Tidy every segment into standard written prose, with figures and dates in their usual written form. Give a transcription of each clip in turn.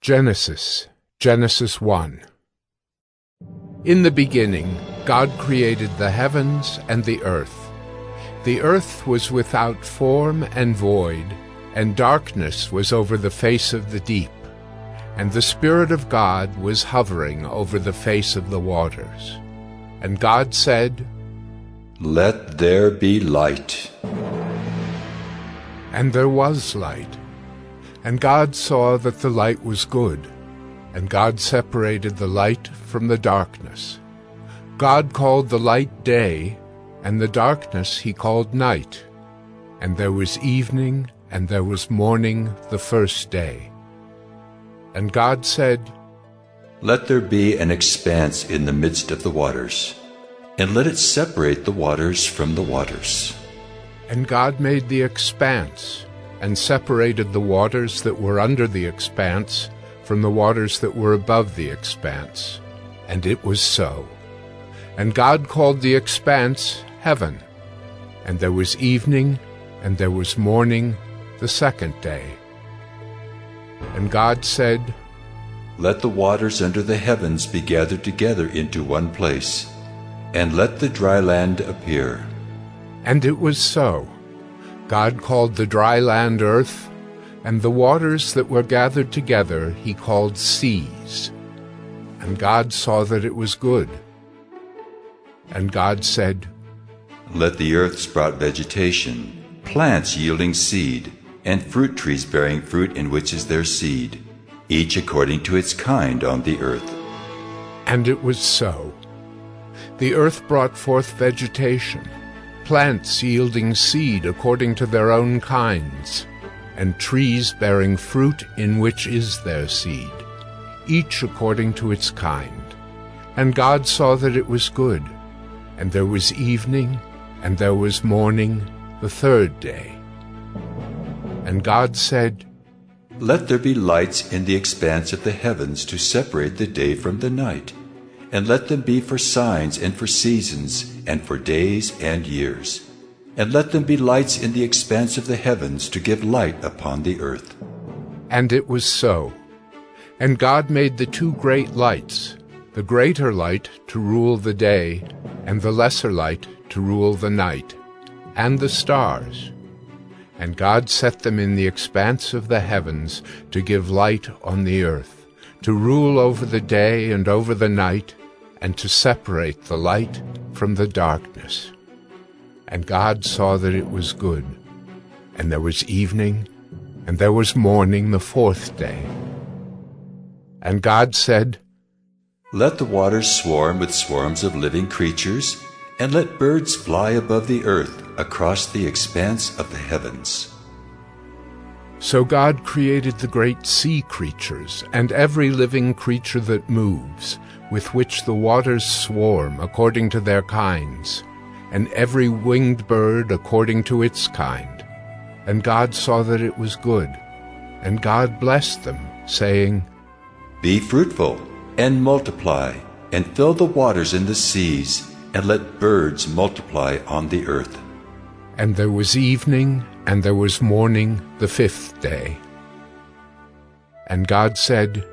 Genesis 1. In the beginning, God created the heavens and the earth. The earth was without form and void, and darkness was over the face of the deep, and the Spirit of God was hovering over the face of the waters. And God said, "Let there be light." And there was light. And God saw that the light was good, and God separated the light from the darkness. God called the light day, and the darkness he called night. And there was evening, and there was morning the first day. And God said, "Let there be an expanse in the midst of the waters, and let it separate the waters from the waters." And God made the expanse, and separated the waters that were under the expanse from the waters that were above the expanse. And it was so. And God called the expanse heaven. And there was evening, and there was morning the second day. And God said, "Let the waters under the heavens be gathered together into one place, and let the dry land appear." And it was so. God called the dry land earth, and the waters that were gathered together he called seas. And God saw that it was good. And God said, "Let the earth sprout vegetation, plants yielding seed, and fruit trees bearing fruit in which is their seed, each according to its kind on the earth." And it was so. The earth brought forth vegetation, plants yielding seed according to their own kinds, and trees bearing fruit in which is their seed, each according to its kind. And God saw that it was good. And there was evening, and there was morning the third day. And God said, "Let there be lights in the expanse of the heavens to separate the day from the night, and let them be for signs and for seasons and for days and years. And let them be lights in the expanse of the heavens to give light upon the earth." And it was so. And God made the two great lights, the greater light to rule the day, and the lesser light to rule the night, and the stars. And God set them in the expanse of the heavens to give light on the earth, to rule over the day and over the night, and to separate the light from the darkness. And God saw that it was good. And there was evening, and there was morning the fourth day. And God said, "Let the waters swarm with swarms of living creatures, and let birds fly above the earth across the expanse of the heavens." So God created the great sea creatures, and every living creature that moves, with which the waters swarm according to their kinds, and every winged bird according to its kind. And God saw that it was good. And God blessed them, saying, "Be fruitful, and multiply, and fill the waters in the seas, and let birds multiply on the earth." And there was evening, and there was morning the fifth day. And God said,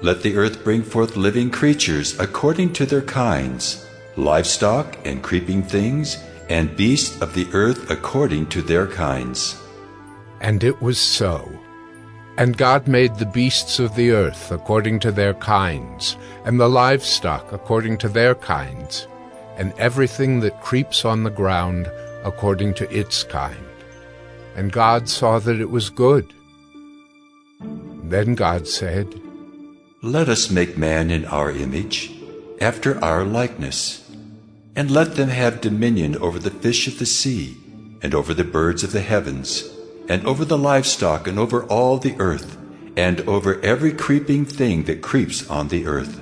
"Let the earth bring forth living creatures according to their kinds, livestock and creeping things, and beasts of the earth according to their kinds." And it was so. And God made the beasts of the earth according to their kinds, and the livestock according to their kinds, and everything that creeps on the ground according to its kind. And God saw that it was good. Then God said, "Let us make man in our image, after our likeness, and let them have dominion over the fish of the sea, and over the birds of the heavens, and over the livestock, and over all the earth, and over every creeping thing that creeps on the earth."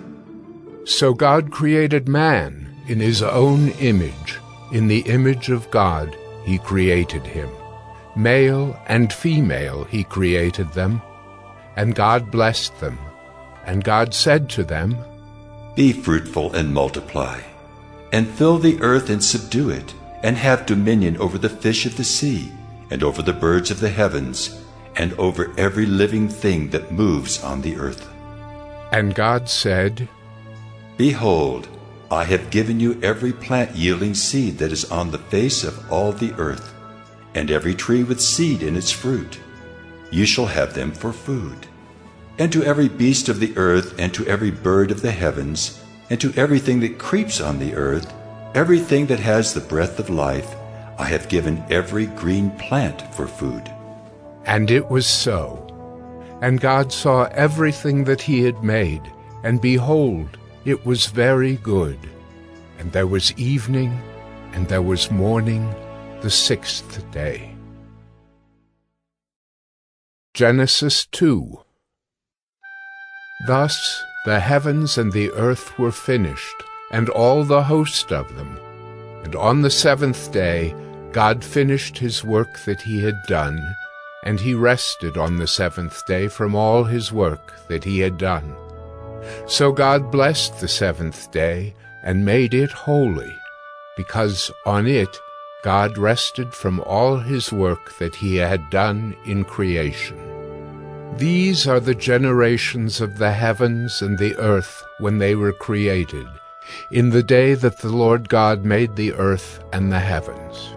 So God created man in his own image. In the image of God he created him. Male and female he created them. And God blessed them. And God said to them, "Be fruitful and multiply, and fill the earth and subdue it, and have dominion over the fish of the sea, and over the birds of the heavens, and over every living thing that moves on the earth. And God said, Behold, I have given you every plant yielding seed that is on the face of all the earth, and every tree with seed in its fruit. You shall have them for food. And to every beast of the earth, and to every bird of the heavens, and to everything that creeps on the earth, everything that has the breath of life, I have given every green plant for food. And it was so. And God saw everything that he had made, and behold, it was very good. And there was evening, and there was morning, the sixth day. Genesis 2. Thus the heavens and the earth were finished, and all the host of them. And on the seventh day God finished his work that he had done, and he rested on the seventh day from all his work that he had done. So God blessed the seventh day, and made it holy, because on it God rested from all his work that he had done in creation. These are the generations of the heavens and the earth when they were created, in the day that the Lord God made the earth and the heavens.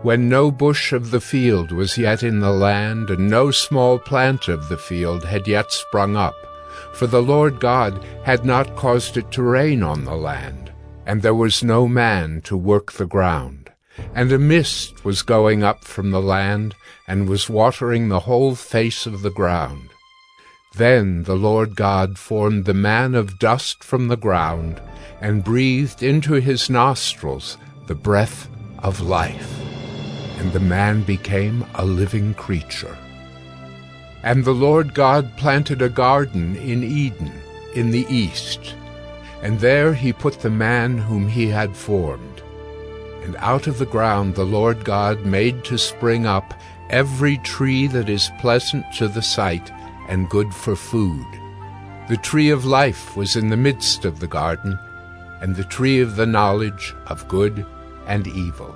When no bush of the field was yet in the land, and no small plant of the field had yet sprung up, for the Lord God had not caused it to rain on the land, and there was no man to work the ground. And a mist was going up from the land, and was watering the whole face of the ground. Then the Lord God formed the man of dust from the ground, and breathed into his nostrils the breath of life. And the man became a living creature. And the Lord God planted a garden in Eden, in the east, and there he put the man whom he had formed. And out of the ground the Lord God made to spring up every tree that is pleasant to the sight and good for food. The tree of life was in the midst of the garden, and the tree of the knowledge of good and evil.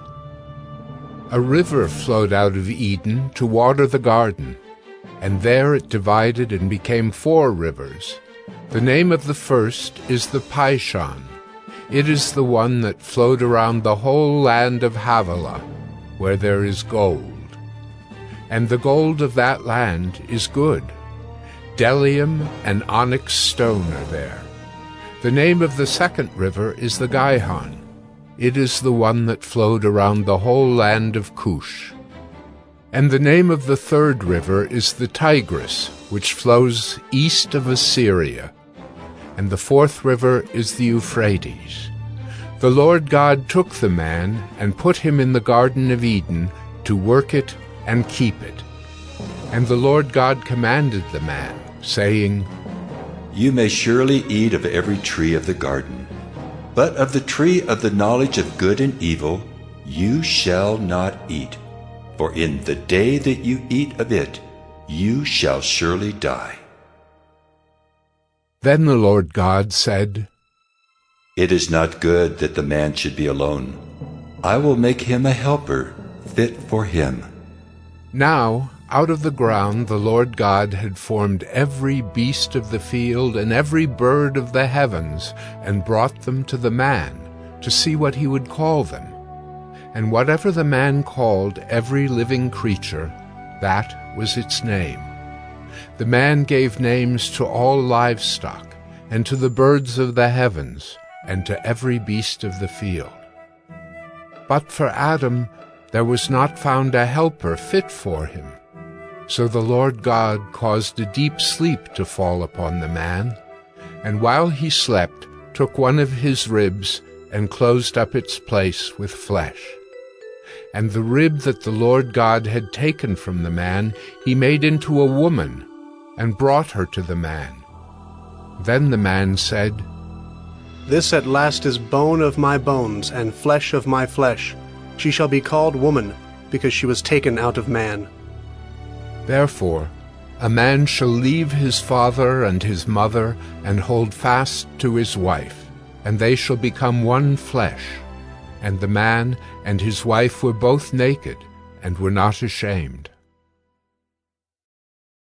A river flowed out of Eden to water the garden, and there it divided and became 4 rivers. The name of the first is the Pishon. It is the one that flowed around the whole land of Havilah, where there is gold. And the gold of that land is good. Bdellium and onyx stone are there. The name of the second river is the Gihon. It is the one that flowed around the whole land of Cush. And the name of the third river is the Tigris, which flows east of Assyria. And the fourth river is the Euphrates. The Lord God took the man and put him in the Garden of Eden to work it and keep it. And the Lord God commanded the man, saying, You may surely eat of every tree of the garden, but of the tree of the knowledge of good and evil you shall not eat, for in the day that you eat of it you shall surely die. Then the Lord God said, It is not good that the man should be alone. I will make him a helper fit for him. Now out of the ground the Lord God had formed every beast of the field and every bird of the heavens, and brought them to the man, to see what he would call them. And whatever the man called every living creature, that was its name. The man gave names to all livestock, and to the birds of the heavens, and to every beast of the field. But for Adam there was not found a helper fit for him. So the Lord God caused a deep sleep to fall upon the man, and while he slept, took one of his ribs, and closed up its place with flesh. And the rib that the Lord God had taken from the man he made into a woman, and brought her to the man. Then the man said, This at last is bone of my bones, and flesh of my flesh. She shall be called woman, because she was taken out of man. Therefore a man shall leave his father and his mother, and hold fast to his wife, and they shall become one flesh. And the man and his wife were both naked, and were not ashamed.